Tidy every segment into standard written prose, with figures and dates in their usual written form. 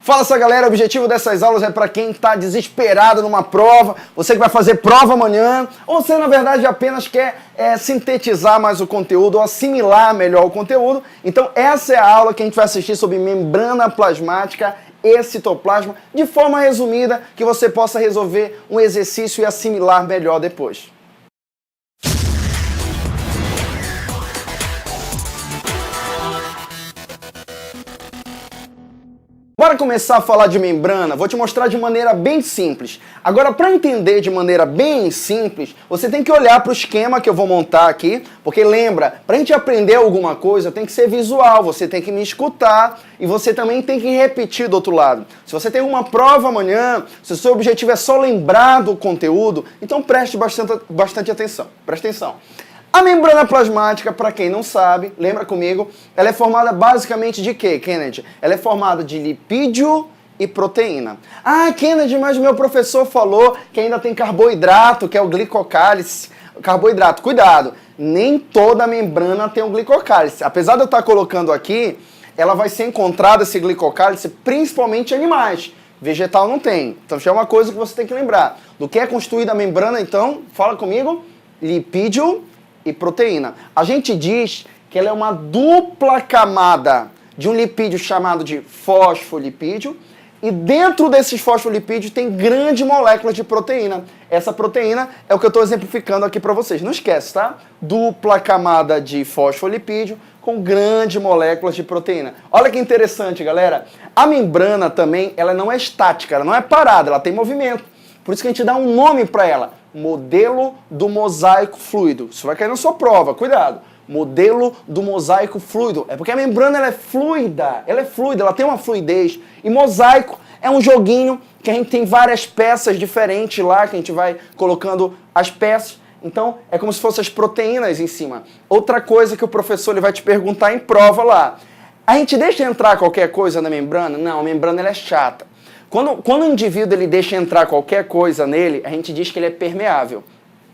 Fala essa galera, o objetivo dessas aulas é para quem está desesperado numa prova, você que vai fazer prova amanhã, ou você na verdade apenas quer sintetizar mais o conteúdo ou assimilar melhor o conteúdo. Então essa é a aula que a gente vai assistir sobre membrana plasmática e citoplasma, de forma resumida, que você possa resolver um exercício e assimilar melhor depois. Bora começar a falar de membrana? Vou te mostrar de maneira bem simples. Agora, para entender de maneira bem simples, você tem que olhar para o esquema que eu vou montar aqui, porque lembra, para a gente aprender alguma coisa tem que ser visual, você tem que me escutar e você também tem que repetir do outro lado. Se você tem uma prova amanhã, se o seu objetivo é só lembrar do conteúdo, então preste bastante atenção. Preste atenção. A membrana plasmática, para quem não sabe, lembra comigo, ela é formada basicamente de quê, Kennedy? Ela é formada de lipídio e proteína. Ah, Kennedy, mas meu professor falou que ainda tem carboidrato, que é o glicocálice. Carboidrato, cuidado, nem toda membrana tem o glicocálice. Apesar de eu estar colocando aqui, ela vai ser encontrada, esse glicocálice, principalmente em animais. Vegetal não tem. Então, isso é uma coisa que você tem que lembrar. Do que é constituída a membrana, então, fala comigo, lipídio e proteína. A gente diz que ela é uma dupla camada de um lipídio chamado de fosfolipídio e dentro desses fosfolipídios tem grandes moléculas de proteína. Essa proteína é o que eu estou exemplificando aqui para vocês. Não esquece, tá? Dupla camada de fosfolipídio com grandes moléculas de proteína. Olha que interessante, galera. A membrana também, ela não é estática, ela não é parada, ela tem movimento. Por isso que a gente dá um nome para ela. Modelo do mosaico fluido. Isso vai cair na sua prova, cuidado. Modelo do mosaico fluido. É porque a membrana ela é fluida, ela tem uma fluidez. E mosaico é um joguinho que a gente tem várias peças diferentes lá, que a gente vai colocando as peças. Então, é como se fossem as proteínas em cima. Outra coisa que o professor ele vai te perguntar em prova lá. A gente deixa entrar qualquer coisa na membrana? Não, a membrana ela é chata. Quando o indivíduo ele deixa entrar qualquer coisa nele, a gente diz que ele é permeável.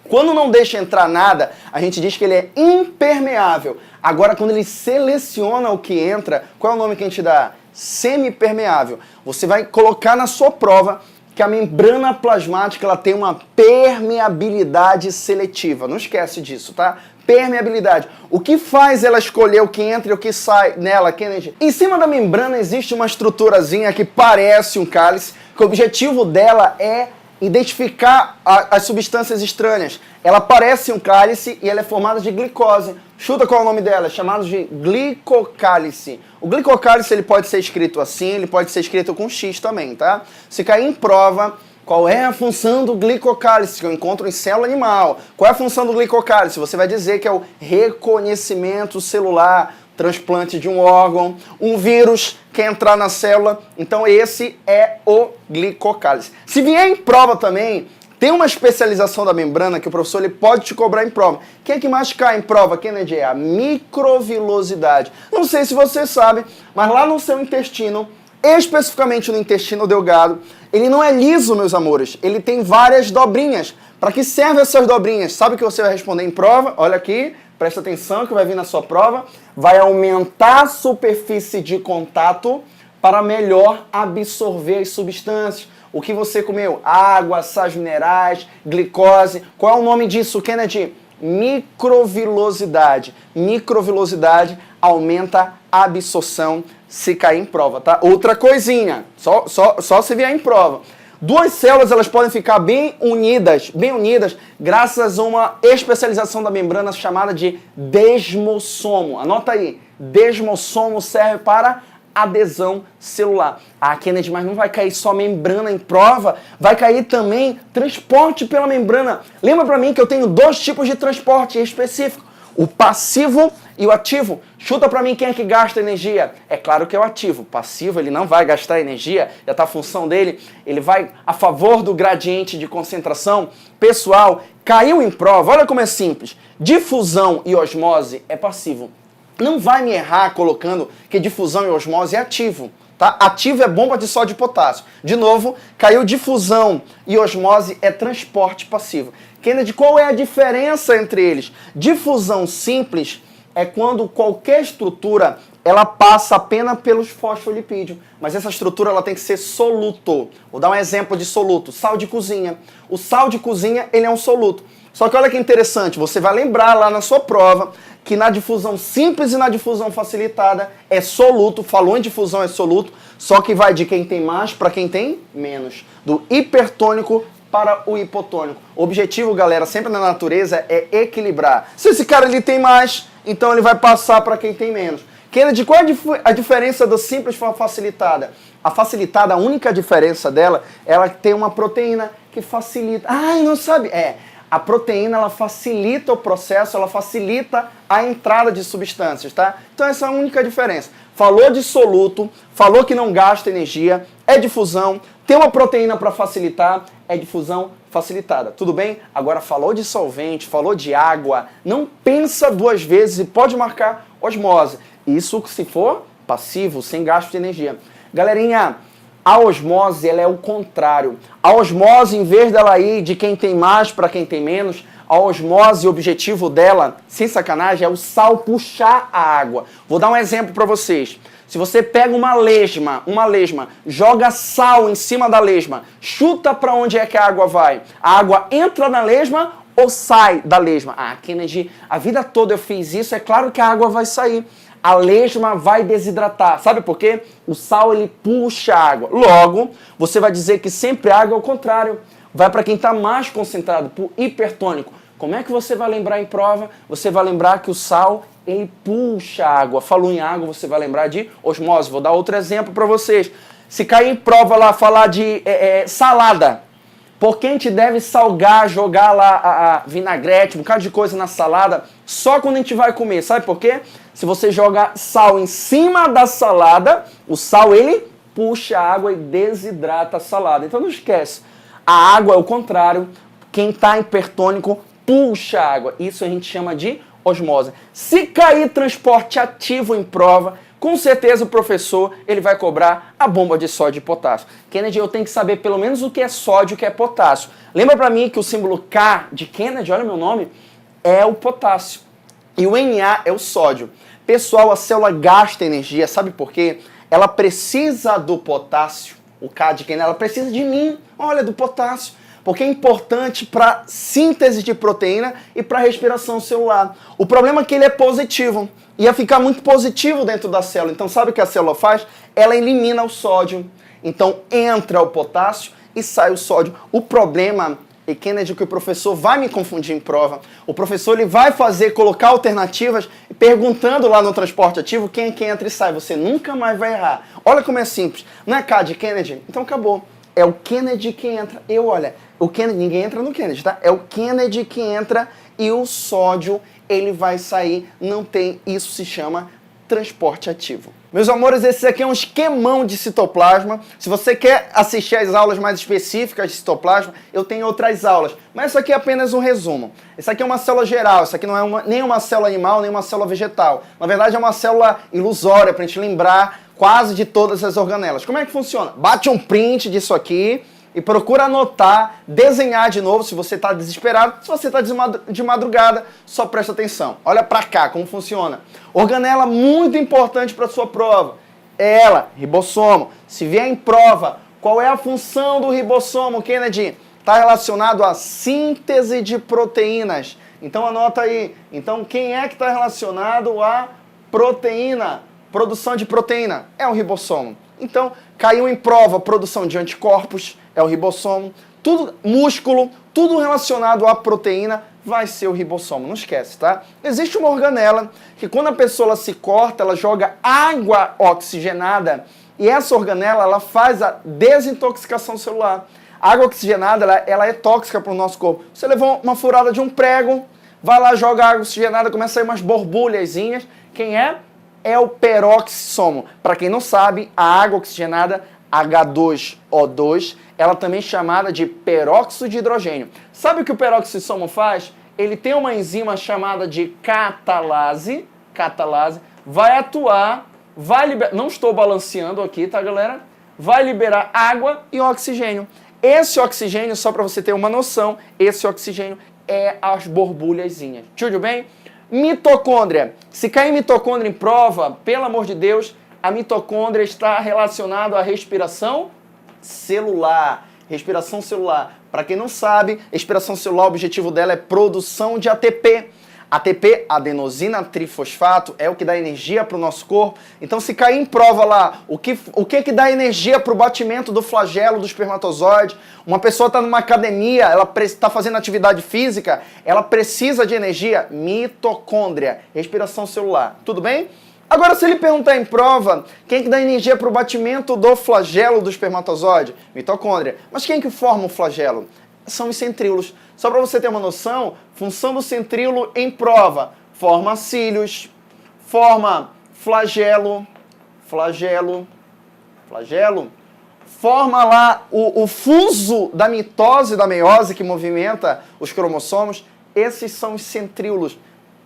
Quando não deixa entrar nada, a gente diz que ele é impermeável. Agora, quando ele seleciona o que entra, qual é o nome que a gente dá? Semipermeável. Você vai colocar na sua prova que a membrana plasmática ela tem uma permeabilidade seletiva. Não esquece disso, tá? Permeabilidade. O que faz ela escolher o que entra e o que sai nela, Kennedy? Em cima da membrana existe uma estruturazinha que parece um cálice, que o objetivo dela é identificar as substâncias estranhas. Ela parece um cálice e ela é formada de glicose. Chuta qual é o nome dela? É chamado de glicocálice. O glicocálice ele pode ser escrito assim, ele pode ser escrito com X também, tá? Se cair em prova, qual é a função do glicocálice que eu encontro em célula animal? Qual é a função do glicocálice? Você vai dizer que é o reconhecimento celular, transplante de um órgão, um vírus quer entrar na célula. Então esse é o glicocálice. Se vier em prova também, tem uma especialização da membrana que o professor ele pode te cobrar em prova. Quem é que mais cai em prova, Kennedy? É a microvilosidade. Não sei se você sabe, mas lá no seu intestino, especificamente no intestino delgado, ele não é liso, meus amores. Ele tem várias dobrinhas. Para que servem essas dobrinhas? Sabe o que você vai responder em prova? Olha aqui, presta atenção que vai vir na sua prova. Vai aumentar a superfície de contato para melhor absorver as substâncias. O que você comeu? Água, sais minerais, glicose. Qual é o nome disso, Kennedy? Microvilosidade. Microvilosidade aumenta a absorção se cair em prova, tá? Outra coisinha, só se vier em prova. Duas células elas podem ficar bem unidas, graças a uma especialização da membrana chamada de desmossomo. Anota aí, desmossomo serve para adesão celular. Ah, Kennedy, mas não vai cair só membrana em prova, vai cair também transporte pela membrana. Lembra para mim que eu tenho dois tipos de transporte específico, o passivo e o ativo. Chuta para mim quem é que gasta energia. É claro que é o ativo. O passivo ele não vai gastar energia, já está a função dele, ele vai a favor do gradiente de concentração. Pessoal, caiu em prova, olha como é simples. Difusão e osmose é passivo. Não vai me errar colocando que difusão e osmose é ativo. Tá? Ativo é bomba de sódio e potássio. De novo, caiu difusão e osmose é transporte passivo. Kennedy, qual é a diferença entre eles? Difusão simples é quando qualquer estrutura ela passa apenas pelos fosfolipídios, mas essa estrutura ela tem que ser soluto. Vou dar um exemplo de soluto, sal de cozinha. O sal de cozinha, ele é um soluto. Só que olha que interessante, você vai lembrar lá na sua prova que na difusão simples e na difusão facilitada é soluto, falou em difusão é soluto, só que vai de quem tem mais para quem tem menos, do hipertônico para o hipotônico. O objetivo, galera, sempre na natureza é equilibrar. Se esse cara ele tem mais, então ele vai passar para quem tem menos. Kennedy, qual é a diferença do simples para a facilitada? A facilitada, a única diferença dela, ela tem uma proteína que facilita. Ai, não sabe? A proteína, ela facilita o processo, ela facilita a entrada de substâncias, tá? Então essa é a única diferença. Falou de soluto, falou que não gasta energia, é difusão, tem uma proteína para facilitar, é difusão facilitada. Tudo bem? Agora falou de solvente, falou de água, não pensa duas vezes e pode marcar osmose. Isso se for passivo, sem gasto de energia. Galerinha, a osmose ela é o contrário. A osmose, em vez dela ir de quem tem mais para quem tem menos, a osmose, o objetivo dela, sem sacanagem, é o sal puxar a água. Vou dar um exemplo para vocês. Se você pega uma lesma, joga sal em cima da lesma, chuta para onde é que a água vai. A água entra na lesma ou sai da lesma? Kennedy, a vida toda eu fiz isso, é claro que a água vai sair. A lesma vai desidratar. Sabe por quê? O sal, ele puxa a água. Logo, você vai dizer que sempre a água é o contrário. Vai para quem está mais concentrado, para o hipertônico. Como é que você vai lembrar em prova? Você vai lembrar que o sal, ele puxa a água. Falou em água, você vai lembrar de osmose. Vou dar outro exemplo para vocês. Se cair em prova lá, falar de salada. Por que a gente deve salgar, jogar lá a vinagrete, um bocado de coisa na salada, só quando a gente vai comer? Sabe por quê? Se você jogar sal em cima da salada, o sal, ele puxa a água e desidrata a salada. Então não esquece, a água é o contrário, quem está hipertônico puxa a água. Isso a gente chama de osmose. Se cair transporte ativo em prova, com certeza o professor ele vai cobrar a bomba de sódio e potássio. Kennedy, eu tenho que saber pelo menos o que é sódio e o que é potássio. Lembra para mim que o símbolo K de Kennedy, olha o meu nome, é o potássio. E o Na é o sódio. Pessoal, a célula gasta energia, sabe por quê? Ela precisa do potássio, o K de Kennedy, ela precisa de mim, olha, do potássio. Porque é importante para síntese de proteína e para respiração celular. O problema é que ele é positivo. Ia ficar muito positivo dentro da célula. Então sabe o que a célula faz? Ela elimina o sódio. Então entra o potássio e sai o sódio. O problema, e Kennedy, que o professor vai me confundir em prova. O professor ele vai colocar alternativas perguntando lá no transporte ativo quem é que entra e sai. Você nunca mais vai errar. Olha como é simples. Não é K de Kennedy? Então acabou. É o Kennedy que entra. O Kennedy, ninguém entra no Kennedy, tá? É o Kennedy que entra e o sódio, ele vai sair. Não tem, isso se chama transporte ativo. Meus amores, esse aqui é um esquemão de citoplasma. Se você quer assistir às aulas mais específicas de citoplasma, eu tenho outras aulas. Mas isso aqui é apenas um resumo. Isso aqui é uma célula geral, isso aqui não é nem uma célula animal, nem uma célula vegetal. Na verdade, é uma célula ilusória, para a gente lembrar quase de todas as organelas. Como é que funciona? Bate um print disso aqui e procura anotar, desenhar de novo se você está desesperado. Se você está de madrugada, só presta atenção. Olha para cá como funciona. Organela muito importante para sua prova. É ela, ribossomo. Se vier em prova, qual é a função do ribossomo, Kennedy? Está relacionado à síntese de proteínas. Então anota aí. Então quem é que está relacionado à proteína? Produção de proteína é o ribossomo. Então, caiu em prova produção de anticorpos, é o ribossomo. Tudo, músculo, tudo relacionado à proteína vai ser o ribossomo. Não esquece, tá? Existe uma organela que quando a pessoa se corta, ela joga água oxigenada e essa organela ela faz a desintoxicação celular. A água oxigenada ela é tóxica para o nosso corpo. Você levou uma furada de um prego, vai lá, joga água oxigenada, começa a sair umas borbulhazinhas. Quem é? É o peroxissomo. Para quem não sabe, a água oxigenada H2O2, ela também é chamada de peróxido de hidrogênio. Sabe o que o peroxissomo faz? Ele tem uma enzima chamada de catalase, vai atuar, vai liberar, não estou balanceando aqui, tá galera? Vai liberar água e oxigênio. Esse oxigênio, só para você ter uma noção, esse oxigênio é as borbulhazinhas. Tudo bem? Mitocôndria. Se cair mitocôndria em prova, pelo amor de Deus, a mitocôndria está relacionada à respiração celular. Respiração celular. Para quem não sabe, respiração celular, o objetivo dela é produção de ATP. ATP, adenosina trifosfato, é o que dá energia para o nosso corpo. Então, se cair em prova lá, o que dá energia para o batimento do flagelo do espermatozoide? Uma pessoa está numa academia, ela está fazendo atividade física, ela precisa de energia? Mitocôndria, respiração celular. Tudo bem? Agora, se ele perguntar em prova, quem que dá energia para o batimento do flagelo do espermatozoide? Mitocôndria. Mas quem que forma o flagelo? São os centríolos. Só para você ter uma noção, função do centríolo em prova, forma cílios, forma flagelo, forma lá o fuso da mitose e da meiose que movimenta os cromossomos. Esses são os centríolos.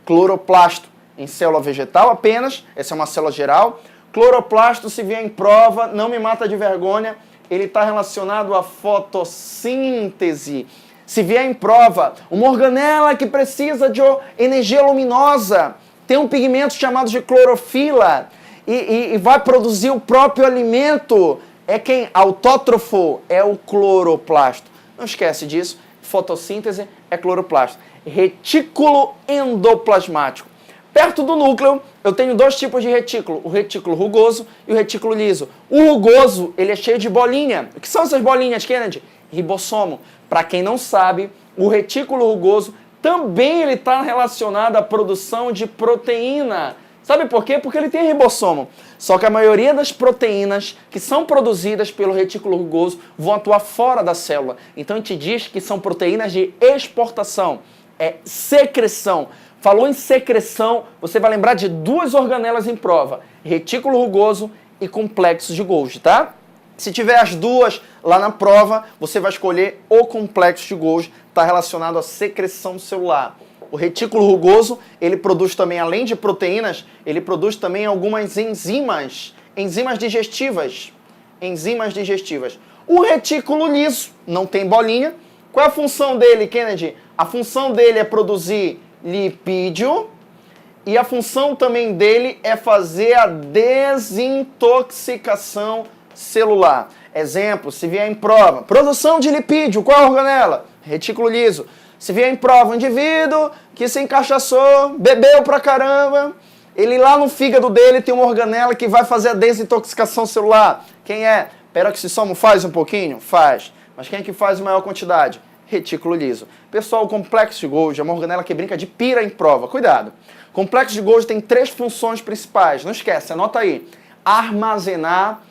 Cloroplasto, em célula vegetal apenas, essa é uma célula geral. Cloroplasto, se vier em prova, não me mata de vergonha, ele está relacionado à fotossíntese. Se vier em prova, uma organela que precisa de energia luminosa, tem um pigmento chamado de clorofila e vai produzir o próprio alimento. É quem? Autótrofo, é o cloroplasto. Não esquece disso, fotossíntese é cloroplasto. Retículo endoplasmático. Perto do núcleo, eu tenho dois tipos de retículo, o retículo rugoso e o retículo liso. O rugoso, ele é cheio de bolinha. O que são essas bolinhas, Kennedy? Ribossomo. Para quem não sabe, o retículo rugoso também ele está relacionado à produção de proteína. Sabe por quê? Porque ele tem ribossomo. Só que a maioria das proteínas que são produzidas pelo retículo rugoso vão atuar fora da célula. Então a gente diz que são proteínas de exportação, é secreção. Falou em secreção, você vai lembrar de duas organelas em prova, retículo rugoso e complexo de Golgi, tá? Se tiver as duas lá na prova, você vai escolher o complexo de Golgi, está relacionado à secreção celular. O retículo rugoso, ele produz também, além de proteínas, ele produz também algumas enzimas digestivas. O retículo liso não tem bolinha. Qual é a função dele, Kennedy? A função dele é produzir lipídio e a função também dele é fazer a desintoxicação celular. Exemplo, se vier em prova, produção de lipídio, qual é a organela? Retículo liso. Se vier em prova, um indivíduo que se encachaçou, bebeu pra caramba, ele lá no fígado dele tem uma organela que vai fazer a desintoxicação celular. Quem é? Peroxissomo faz um pouquinho? Faz. Mas quem é que faz a maior quantidade? Retículo liso. Pessoal, o complexo de Golgi é uma organela que brinca de pira em prova. Cuidado. O complexo de Golgi tem 3 funções principais. Não esquece, anota aí. Armazenar,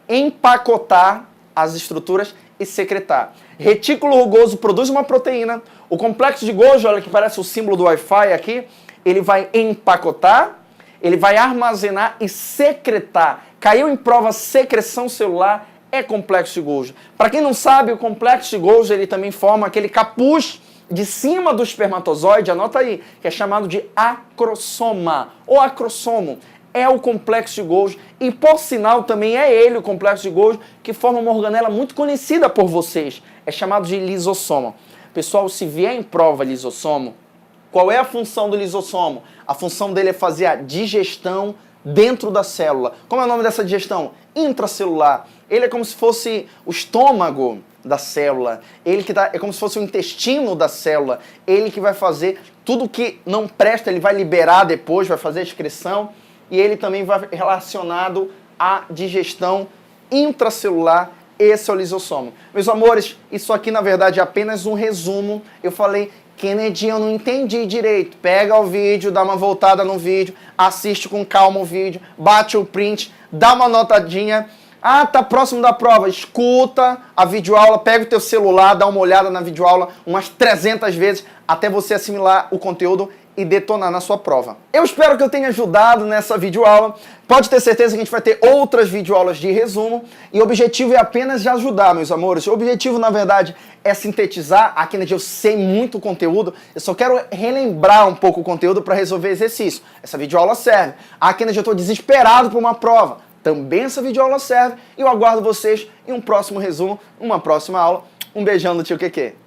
empacotar as estruturas e secretar. Retículo rugoso produz uma proteína. O complexo de Golgi, olha que parece o símbolo do Wi-Fi aqui, ele vai empacotar, ele vai armazenar e secretar. Caiu em prova secreção celular, é complexo de Golgi. Para quem não sabe, o complexo de Golgi ele também forma aquele capuz de cima do espermatozoide, anota aí, que é chamado de acrosoma ou acrossomo. É o complexo de Golgi e, por sinal, também é ele, o complexo de Golgi, que forma uma organela muito conhecida por vocês. É chamado de lisossomo. Pessoal, se vier em prova lisossomo, qual é a função do lisossomo? A função dele é fazer a digestão dentro da célula. Como é o nome dessa digestão? Intracelular. Ele é como se fosse o estômago da célula. Ele que é como se fosse o intestino da célula. Ele que vai fazer tudo que não presta, ele vai liberar depois, vai fazer a excreção. E ele também vai relacionado à digestão intracelular. Esse é o lisossomo. Meus amores, isso aqui na verdade é apenas um resumo. Eu falei, Kennedy, eu não entendi direito. Pega o vídeo, dá uma voltada no vídeo, assiste com calma o vídeo, bate o print, dá uma notadinha. Ah, tá próximo da prova. Escuta a videoaula, pega o teu celular, dá uma olhada na videoaula umas 300 vezes até você assimilar o conteúdo e detonar na sua prova. Eu espero que eu tenha ajudado nessa videoaula. Pode ter certeza que a gente vai ter outras videoaulas de resumo e o objetivo é apenas de ajudar, meus amores. O objetivo, na verdade, é sintetizar. Aqui na eu sei muito conteúdo, eu só quero relembrar um pouco o conteúdo para resolver exercício. Essa videoaula serve. Aqui na eu estou desesperado por uma prova. Também essa videoaula serve e eu aguardo vocês em um próximo resumo, uma próxima aula. Um beijão do tio Keke.